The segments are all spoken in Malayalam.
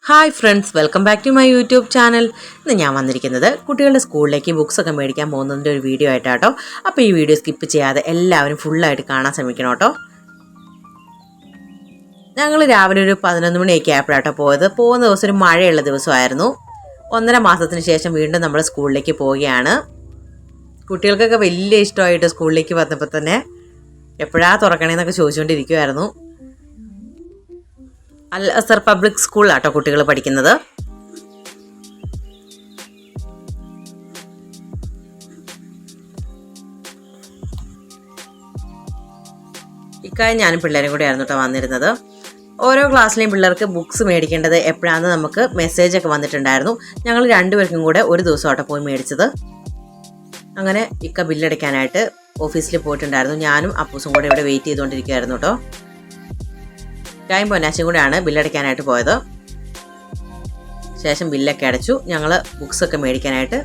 Hi friends, welcome back to my YouTube channel. ഇന്ന് ഞാൻ വന്നിരിക്കുന്നത് കുട്ടികളുടെ സ്കൂളിലേക്ക് ബുക്സൊക്കെ മേടിക്കാൻ പോകുന്നതിൻ്റെ ഒരു വീഡിയോ ആയിട്ടാട്ടോ. അപ്പോൾ ഈ വീഡിയോ സ്കിപ്പ് ചെയ്യാതെ എല്ലാവരും ഫുള്ളായിട്ട് കാണാൻ ശ്രമിക്കണം കേട്ടോ. ഞങ്ങൾ രാവിലെ ഒരു 11 മണിയൊക്കെ ആയപ്പോഴാട്ടോ പോയത്. പോകുന്ന ദിവസം ഒരു മഴയുള്ള ദിവസമായിരുന്നു. 1.5 മാസത്തിന് ശേഷം വീണ്ടും നമ്മൾ സ്കൂളിലേക്ക് പോവുകയാണ്. കുട്ടികൾക്കൊക്കെ വലിയ ഇഷ്ടമായിട്ട് സ്കൂളിലേക്ക് വന്നപ്പോൾ തന്നെ എപ്പോഴാണ് തുറക്കണേന്നൊക്കെ ചോദിച്ചുകൊണ്ടിരിക്കുമായിരുന്നു. അൽ അസർ പബ്ലിക് സ്കൂളിലാട്ടോ കുട്ടികൾ പഠിക്കുന്നത്. ഇക്കാര്യം ഞാനും പിള്ളേരും കൂടെ ആയിരുന്നു കേട്ടോ വന്നിരുന്നത്. ഓരോ ക്ലാസ്സിലെയും പിള്ളേർക്ക് ബുക്സ് മേടിക്കേണ്ടത് എപ്പോഴാണെന്ന് നമുക്ക് മെസ്സേജൊക്കെ വന്നിട്ടുണ്ടായിരുന്നു. ഞങ്ങൾ രണ്ടുപേർക്കും കൂടെ ഒരു ദിവസം ആട്ടോ പോയി മേടിച്ചത്. അങ്ങനെ ഇക്ക ബില്ലടയ്ക്കാനായിട്ട് ഓഫീസിൽ പോയിട്ടുണ്ടായിരുന്നു. ഞാനും അപ്പൂസും കൂടെ ഇവിടെ വെയിറ്റ് ചെയ്തുകൊണ്ടിരിക്കുകയായിരുന്നു കേട്ടോ. ഇക്കായും പൊന്നാച്ചും കൂടെയാണ് ബില്ലടയ്ക്കാനായിട്ട് പോയത്. ശേഷം ബില്ലൊക്കെ അടച്ചു. ഞങ്ങൾ ബുക്സൊക്കെ മേടിക്കാനായിട്ട്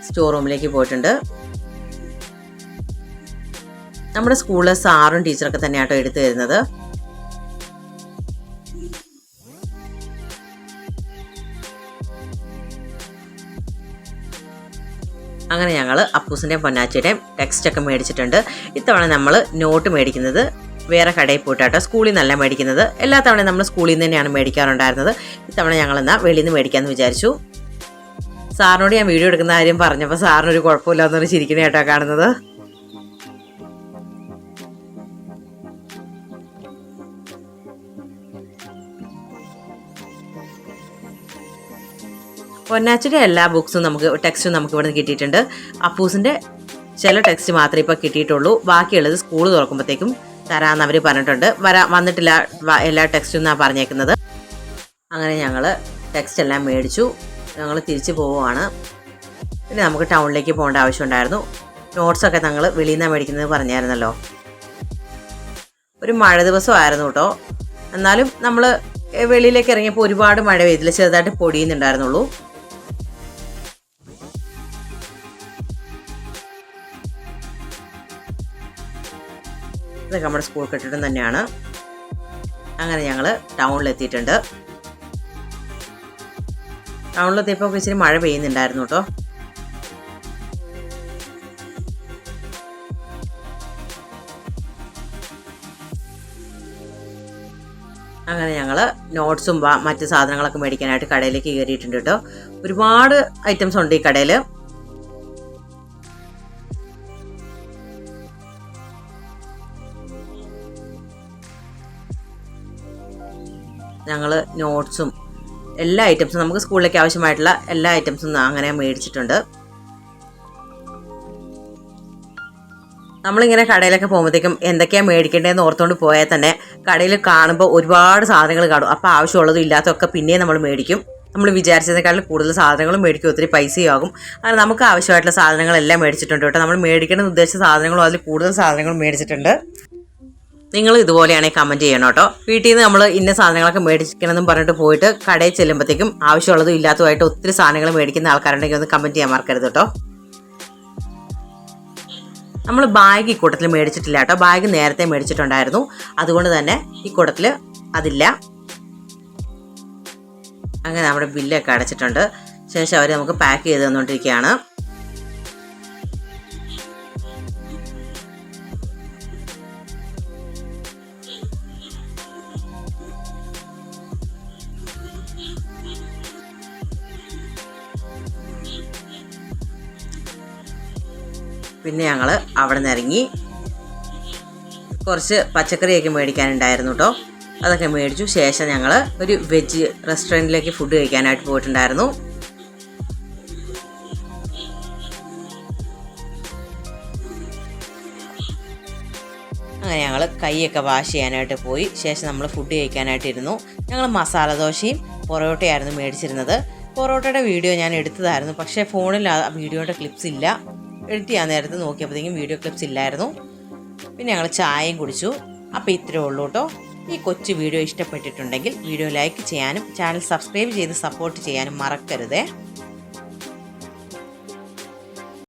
സ്റ്റോർ റൂമിലേക്ക് പോയിട്ടുണ്ട്. നമ്മുടെ സ്കൂളിലെ സാറും ടീച്ചറൊക്കെ തന്നെയാട്ടോ എടുത്തു തരുന്നത്. അങ്ങനെ ഞങ്ങൾ അപ്പൂസിൻ്റെയും പൊന്നാച്ചിയുടെയും ടെക്സ്റ്റൊക്കെ മേടിച്ചിട്ടുണ്ട്. ഇത്തവണ നമ്മൾ നോട്ട് മേടിക്കുന്നത് വേറെ കടയിൽ പോയിട്ടാട്ടോ. സ്കൂളിൽ നിന്നല്ല മേടിക്കുന്നത്. എല്ലാ തവണയും നമ്മൾ സ്കൂളിൽ നിന്ന് തന്നെയാണ് മേടിക്കാറുണ്ടായിരുന്നത്. ഇത്തവണ ഞങ്ങളെന്നാൽ വെളിയിൽ നിന്ന് മേടിക്കാമെന്ന് വിചാരിച്ചു. സാറിനോട് ഞാൻ വീഡിയോ എടുക്കുന്ന കാര്യം പറഞ്ഞപ്പോൾ സാറിനൊരു കുഴപ്പമില്ലാന്നൊരു ചിരിക്കണ കേട്ടോ കാണുന്നത്. പൊന്നാച്ചിയുടെ എല്ലാ ബുക്സും ടെക്സ്റ്റും നമുക്ക് ഇവിടെ നിന്ന് കിട്ടിയിട്ടുണ്ട്. അപ്പൂസിൻ്റെ ചില ടെക്സ്റ്റ് മാത്രമേ ഇപ്പോൾ കിട്ടിയിട്ടുള്ളൂ. ബാക്കിയുള്ളത് സ്കൂൾ തുറക്കുമ്പോഴത്തേക്കും തരാമെന്ന് അവർ പറഞ്ഞിട്ടുണ്ട്. വന്നിട്ടില്ല എല്ലാ ടെക്സ്റ്റും എന്നാണ് പറഞ്ഞേക്കുന്നത്. അങ്ങനെ ഞങ്ങൾ ടെക്സ്റ്റ് എല്ലാം മേടിച്ചു. ഞങ്ങൾ തിരിച്ചു പോവുകയാണ്. പിന്നെ നമുക്ക് ടൗണിലേക്ക് പോകേണ്ട ആവശ്യമുണ്ടായിരുന്നു. നോട്ട്സൊക്കെ ഞങ്ങൾ വെളിയിൽ നിന്നാണ് മേടിക്കുന്നത് പറഞ്ഞായിരുന്നല്ലോ. ഒരു മഴ ദിവസമായിരുന്നു കേട്ടോ. എന്നാലും നമ്മൾ വെളിയിലേക്ക് ഇറങ്ങിയപ്പോൾ ഒരുപാട് മഴ പെയ്തില്ല, ചെറുതായിട്ട് പൊടിയുന്നുണ്ടായിരുന്നുള്ളൂ. ഇതൊക്കെ നമ്മുടെ സ്കൂൾ കെട്ടിടം തന്നെയാണ്. അങ്ങനെ ഞങ്ങൾ ടൗണിലെത്തിയിട്ടുണ്ട്. ടൗണിലെത്തിയപ്പോൾ ഇച്ചിരി മഴ പെയ്യുന്നുണ്ടായിരുന്നു കേട്ടോ. അങ്ങനെ ഞങ്ങൾ നോട്ട്സും മറ്റ് സാധനങ്ങളൊക്കെ മേടിക്കാനായിട്ട് കടയിലേക്ക് കയറിയിട്ടുണ്ട് കേട്ടോ. ഒരുപാട് ഐറ്റംസ് ഉണ്ട് ഈ കടയിൽ. ഞങ്ങൾ നോട്ട്സും എല്ലാ ഐറ്റംസും നമുക്ക് സ്കൂളിലേക്ക് ആവശ്യമായിട്ടുള്ള എല്ലാ ഐറ്റംസും അങ്ങനെ മേടിച്ചിട്ടുണ്ട്. നമ്മളിങ്ങനെ കടയിലൊക്കെ പോകുമ്പോഴത്തേക്കും എന്തൊക്കെയാണ് മേടിക്കേണ്ടതെന്ന് ഓർത്തുകൊണ്ട് പോയാൽ തന്നെ കടയിൽ കാണുമ്പോൾ ഒരുപാട് സാധനങ്ങൾ കാണും. അപ്പോൾ ആവശ്യമുള്ളതും ഇല്ലാത്തതൊക്കെ പിന്നെയും നമ്മൾ മേടിക്കും. നമ്മൾ വിചാരിച്ചതിനേക്കാളും കൂടുതൽ സാധനങ്ങളും മേടിക്കും, ഒത്തിരി പൈസയും ആകും. അങ്ങനെ നമുക്ക് ആവശ്യമായിട്ടുള്ള സാധനങ്ങളെല്ലാം മേടിച്ചിട്ടുണ്ട് കേട്ടോ. നമ്മൾ മേടിക്കണം ഉദ്ദേശിച്ച സാധനങ്ങളും അതിൽ കൂടുതൽ സാധനങ്ങളും മേടിച്ചിട്ടുണ്ട്. നിങ്ങൾ ഇതുപോലെയാണെങ്കിൽ കമൻറ്റ് ചെയ്യണം കേട്ടോ. വീട്ടിൽ നിന്ന് നമ്മൾ ഇന്ന സാധനങ്ങളൊക്കെ മേടിക്കണമെന്നും പറഞ്ഞിട്ട് പോയിട്ട് കടയിൽ ചെല്ലുമ്പോഴത്തേക്കും ആവശ്യമുള്ളതും ഇല്ലാത്തതുമായിട്ട് ഒത്തിരി സാധനങ്ങൾ മേടിക്കുന്ന ആൾക്കാരുണ്ടെങ്കിൽ ഒന്ന് കമൻറ്റ് ചെയ്യാൻ മറക്കരുത് കേട്ടോ. നമ്മൾ ബാഗ് ഈ കൂട്ടത്തിൽ മേടിച്ചിട്ടില്ല കേട്ടോ. ബാഗ് നേരത്തെ മേടിച്ചിട്ടുണ്ടായിരുന്നു, അതുകൊണ്ട് തന്നെ ഈ കൂട്ടത്തിൽ അതില്ല. അങ്ങനെ നമ്മുടെ ബില്ലൊക്കെ അടച്ചിട്ടുണ്ട്. ശേഷം അവർ നമുക്ക് പാക്ക് ചെയ്ത് തന്നുകൊണ്ടിരിക്കുകയാണ്. പിന്നെ ഞങ്ങൾ അവിടെ നിന്ന് ഇറങ്ങി കുറച്ച് പച്ചക്കറിയൊക്കെ മേടിക്കാനുണ്ടായിരുന്നു കേട്ടോ. അതൊക്കെ മേടിച്ചു. ശേഷം ഞങ്ങൾ ഒരു വെജ് റെസ്റ്റോറൻറ്റിലേക്ക് ഫുഡ് കഴിക്കാനായിട്ട് പോയിട്ടുണ്ടായിരുന്നു. അങ്ങനെ ഞങ്ങൾ കൈയൊക്കെ വാഷ് ചെയ്യാനായിട്ട് പോയി. ശേഷം നമ്മൾ ഫുഡ് കഴിക്കാനായിട്ടിരുന്നു. ഞങ്ങൾ മസാല ദോശയും പൊറോട്ടയായിരുന്നു മേടിച്ചിരുന്നത്. പൊറോട്ടയുടെ വീഡിയോ ഞാൻ എടുത്തതായിരുന്നു, പക്ഷേ ഫോണിൽ ആ വീഡിയോയുടെ ക്ലിപ്സ് ഇല്ല. എഡിറ്റ് ചെയ്യാൻ നേരത്ത് നോക്കിയപ്പോഴത്തേക്കും വീഡിയോ ക്ലിപ്സ് ഇല്ലായിരുന്നു. പിന്നെ ഞങ്ങൾ ചായയും കുടിച്ചു. അപ്പോൾ ഇത്രയേ ഉള്ളൂ കേട്ടോ. ഈ കൊച്ചു വീഡിയോ ഇഷ്ടപ്പെട്ടിട്ടുണ്ടെങ്കിൽ വീഡിയോ ലൈക്ക് ചെയ്യാനും ചാനൽ സബ്സ്ക്രൈബ് ചെയ്ത് സപ്പോർട്ട് ചെയ്യാനും മറക്കരുതേ.